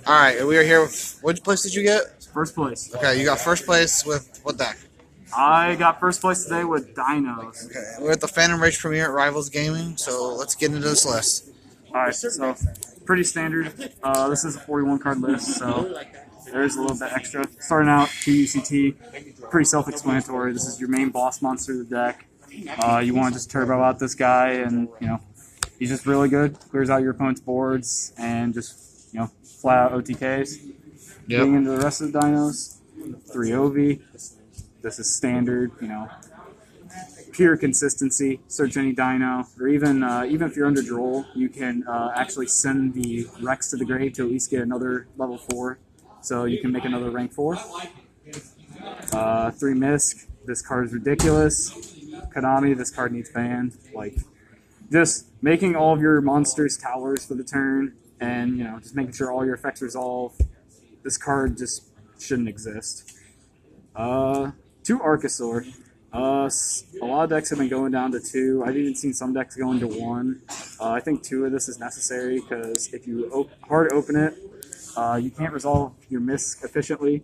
All right, we are here with. Which place did you get? First place. Okay, you got first place with what deck? I got first place today with Dinos. Okay, we're at the Phantom Rage Premiere at Rivals Gaming, so let's get into this list. Alright, so pretty standard. This is a 41 card list, so there's a little bit extra. Starting out, UCT, pretty self-explanatory. This is your main boss monster of the deck. You want to just turbo out this guy, and he's just really good. Clears out your opponent's boards and just flat out OTKs. Yep. Getting into the rest of the dinos, 3 OV. This is standard, pure consistency. Search any dino, or even if you're under Droll, you can actually send the Rex to the grave to at least get another level 4, so you can make another rank 4. 3 Misk. This card is ridiculous. Konami. This card needs banned. Just making all of your monsters towers for the turn, and just making sure all your effects resolve. This card just shouldn't exist. 2 Archosaur. A lot of decks have been going down to 2. I've even seen some decks going to 1. I think 2 of this is necessary because if you hard open it, you can't resolve your Misk efficiently.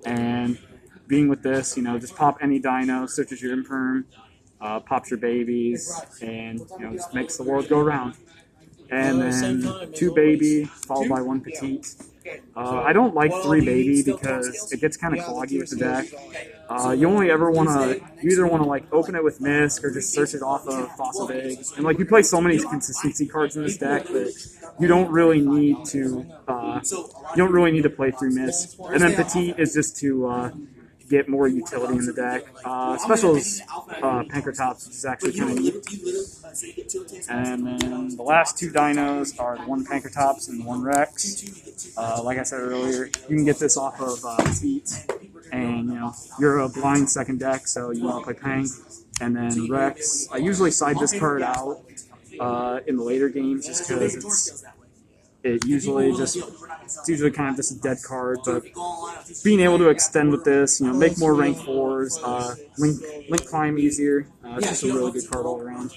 And being with this, just pop any dino, such as your Imperm, pops your babies, and just makes the world go round. And then 2 baby, followed by 1 petite. I don't like 3 baby because it gets kind of cloggy with the deck. You only ever want to, you either want to open it with Misk or just search it off of Fossil Eggs. And you play so many consistency cards in this deck that you don't really need to, play through Misk. And then petite is just to get more utility in the deck. Specials Pankratops, which is actually kind of neat. And then the last 2 dinos are 1 Pankratops and 1 Rex. Like I said earlier, you can get this off of Petite, and you're a blind second deck, so you want to play Pank. And then Rex, I usually side this card out in the later games just because it's usually kind of just a dead card, but being able to extend with this, make more rank 4s, link climb easier, it's just a really good card all around.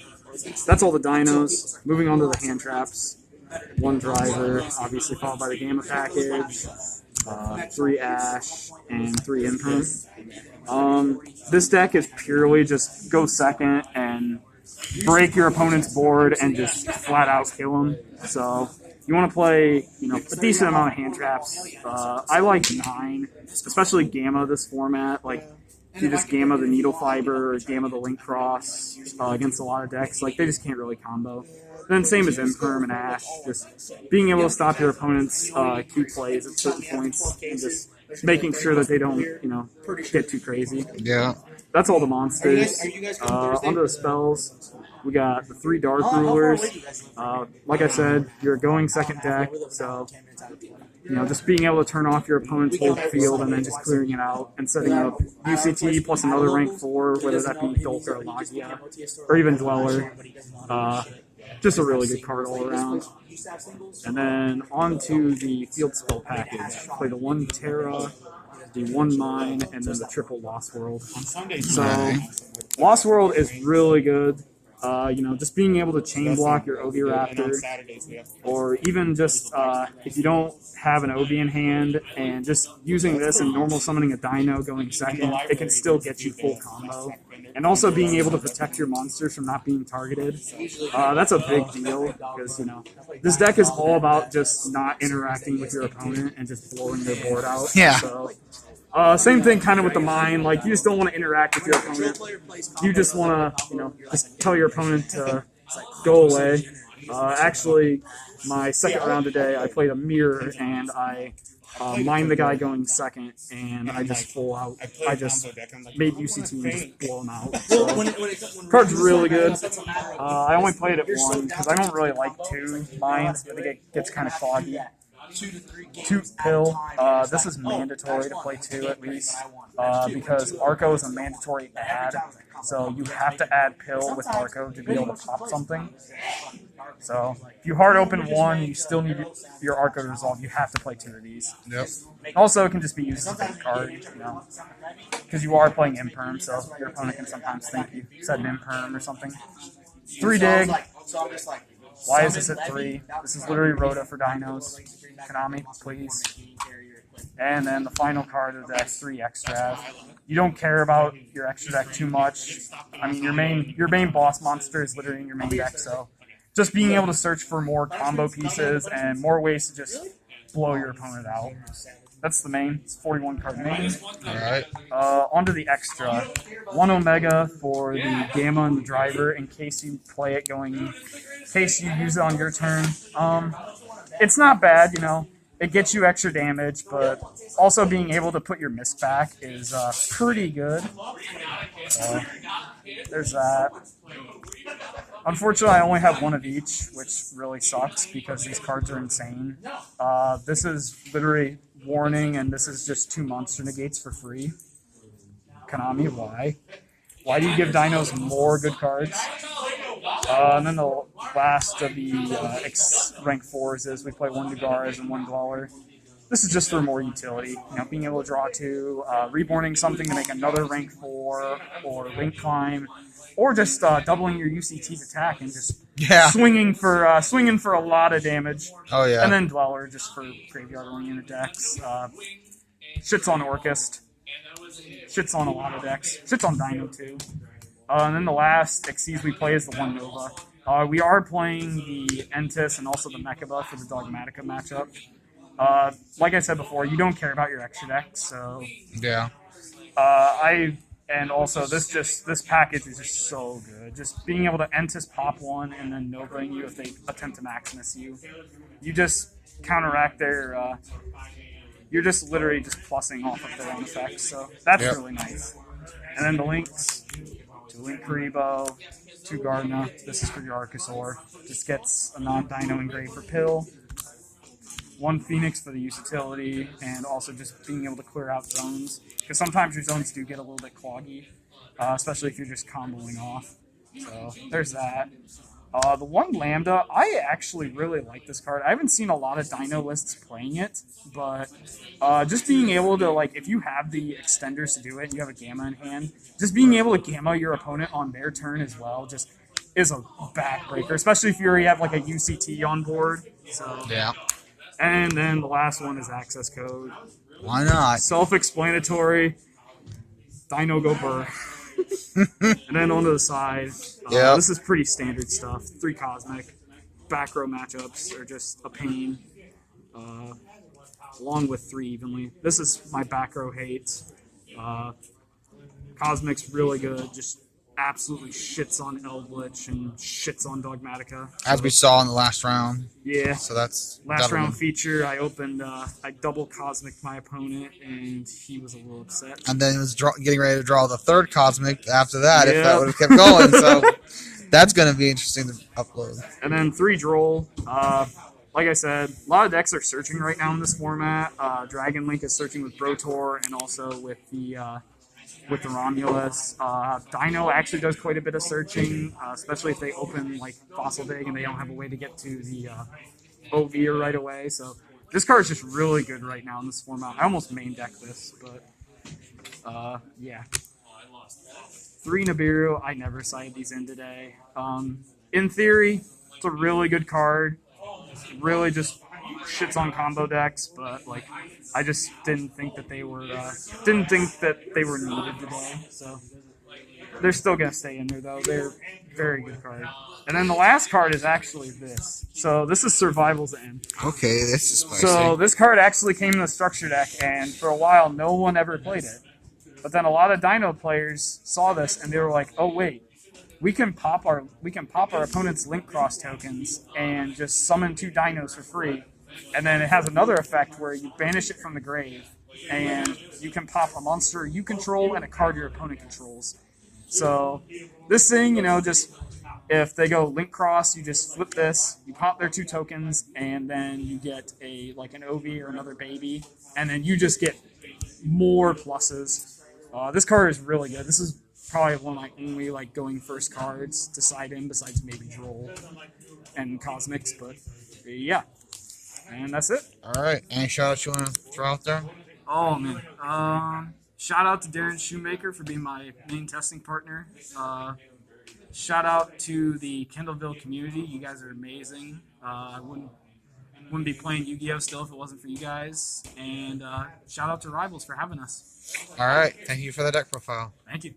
That's all the dinos. Moving on to the hand traps. 1 driver, obviously followed by the Gamma package, 3 Ash, and 3 Imperm. This deck is purely just go second and break your opponent's board and just flat out kill him. So you want to play, a decent amount of hand traps. I like 9, especially Gamma this format. If you just Gamma the Needle Fiber or Gamma the Link Cross against a lot of decks, they just can't really combo. Then same as Imperm and Ash, just being able to stop your opponent's key plays at certain points and just making sure that they don't, get too crazy. Yeah. That's all the monsters. Onto the spells. We got the 3 Dark Rulers. Like I said, you're going second deck, so just being able to turn off your opponent's whole field and then just clearing it out and setting up UCT plus another rank 4, whether that be Dolk or Magia, or even Dweller. Just a really good card all around. And then on to the field spell package. Play the 1 Terra, the 1 Mine, and then the triple Lost World. So Lost World is really good. Just being able to chain block your Oviraptor, or even just if you don't have an Ovi in hand, and just using this and normal summoning a Dino going second, it can still get you full combo. And also being able to protect your monsters from not being targeted. That's a big deal, because, this deck is all about just not interacting with your opponent and just blowing their board out. Yeah. So, same thing kind of with the Mine. You just don't want to interact with your opponent. You just want to, just tell your opponent to go away. Actually, my second round today, I played a Mirror, and I mined the guy going second, and I just I just made UCT and just blow him out. So, card's really good. I only played it 1, because I don't really like 2 mines. I think it gets kind of cloggy. 2 Pill. This is mandatory to play 2 at least, because Arco is a mandatory add, so you have to add Pill with Arco to be able to pop something. So if you hard open 1, you still need your Arco to resolve. You have to play 2 of these. Yep. Also, it can just be used as a bait card, because you are playing Imperm, so your opponent can sometimes think you said an Imperm or something. 3 Dig. Why is this at 3? This is literally Rhoda for Dinos. Konami, please. And then the final card of the X3 Extra. You don't care about your extra deck too much. I mean, your main boss monster is literally in your main deck, so just being able to search for more combo pieces and more ways to just blow your opponent out. That's the main. It's 41 card main. All right. Onto the extra. 1 Omega for the Gamma and the Driver in case you play it in case you use it on your turn. It's not bad, you know. It gets you extra damage, but also being able to put your misc back is pretty good. There's that. Unfortunately, I only have one of each, which really sucks because these cards are insane. This is literally Warning, and this is just 2 monster negates for free. Konami, why? Why do you give Dinos more good cards? And then the last of the rank 4s is we play 1 Nagaras and 1 Dweller. This is just for more utility. You know, being able to draw 2, reborning something to make another rank 4, or link climb, or just doubling your UCT's attack and just swinging for a lot of damage. Oh yeah. And then Dweller just for graveyard or unit decks. Shits on Orchest. Shits on a lot of decks. Shits on Dino too. And then the last Xyz we play is the 1 Nova. We are playing the Entis and also the Mechaba for the Dogmatica matchup. Like I said before, you don't care about your extra decks, so yeah. And also this package is just so good. Just being able to Entis pop 1 and then Novaing you if they attempt to Maximus you. You just counteract their you're just literally just plussing off of their own effects, so that's really nice. And then the links, 2 Link Karibo, 2 Gardena. This is for your Archosaur. Just gets a non-Dino engraved for Pill. 1 Phoenix for the utility, and also just being able to clear out zones. Because sometimes your zones do get a little bit cloggy, especially if you're just comboing off. So there's that. The 1 Lambda, I actually really like this card. I haven't seen a lot of Dino lists playing it, but just being able to, like, if you have the extenders to do it and you have a Gamma in hand, just being able to Gamma your opponent on their turn as well just is a backbreaker, especially if you already have, like, a UCT on board. So yeah. And then the last one is access code. Why not? Self-explanatory. Dino go burr. And then onto the side. This is pretty standard stuff. 3 Cosmic. Back row matchups are just a pain. Along with 3 evenly. This is my back row hate. Cosmic's really good. Just absolutely shits on Eldritch and shits on Dogmatica. As we saw in the last round. Yeah. So that's last round feature. I opened, I double Cosmic my opponent, and he was a little upset. And then he was getting ready to draw the 3rd Cosmic after that if that would have kept going. So that's going to be interesting to upload. And then 3 Droll. Like I said, a lot of decks are searching right now in this format. Dragon Link is searching with Brotor and also with the Romulus. Dino actually does quite a bit of searching, especially if they open like Fossil Dig and they don't have a way to get to the OV right away. So this card is just really good right now in this format. I almost main deck this, but yeah. 3 Nibiru. I never sided these in today. In theory, it's a really good card. Really just shits on combo decks, but like I just didn't think that they were needed today. So they're still gonna stay in there though. They're very good card. And then the last card is actually this. So this is Survival's End. Okay, this is spicy. So this card actually came in the structure deck, and for a while no one ever played it. But then a lot of Dino players saw this and they were like, "Oh wait, we can pop our opponent's Link Cross tokens and just summon 2 Dinos for free." And then it has another effect where you banish it from the grave, and you can pop a monster you control and a card your opponent controls. So this thing, you know, just if they go Link Cross, you just flip this, you pop their 2 tokens, and then you get an OV or another baby, and then you just get more pluses. This card is really good. This is probably one of my only going first cards to side in besides maybe Droll and Cosmics, but yeah. And that's it. All right. Any shout-outs you want to throw out there? Oh, man. Shout out to Darren Shoemaker for being my main testing partner. Shout out to the Kendallville community. You guys are amazing. I wouldn't be playing Yu-Gi-Oh still if it wasn't for you guys. And shout out to Rivals for having us. All right. Thank you for the deck profile. Thank you.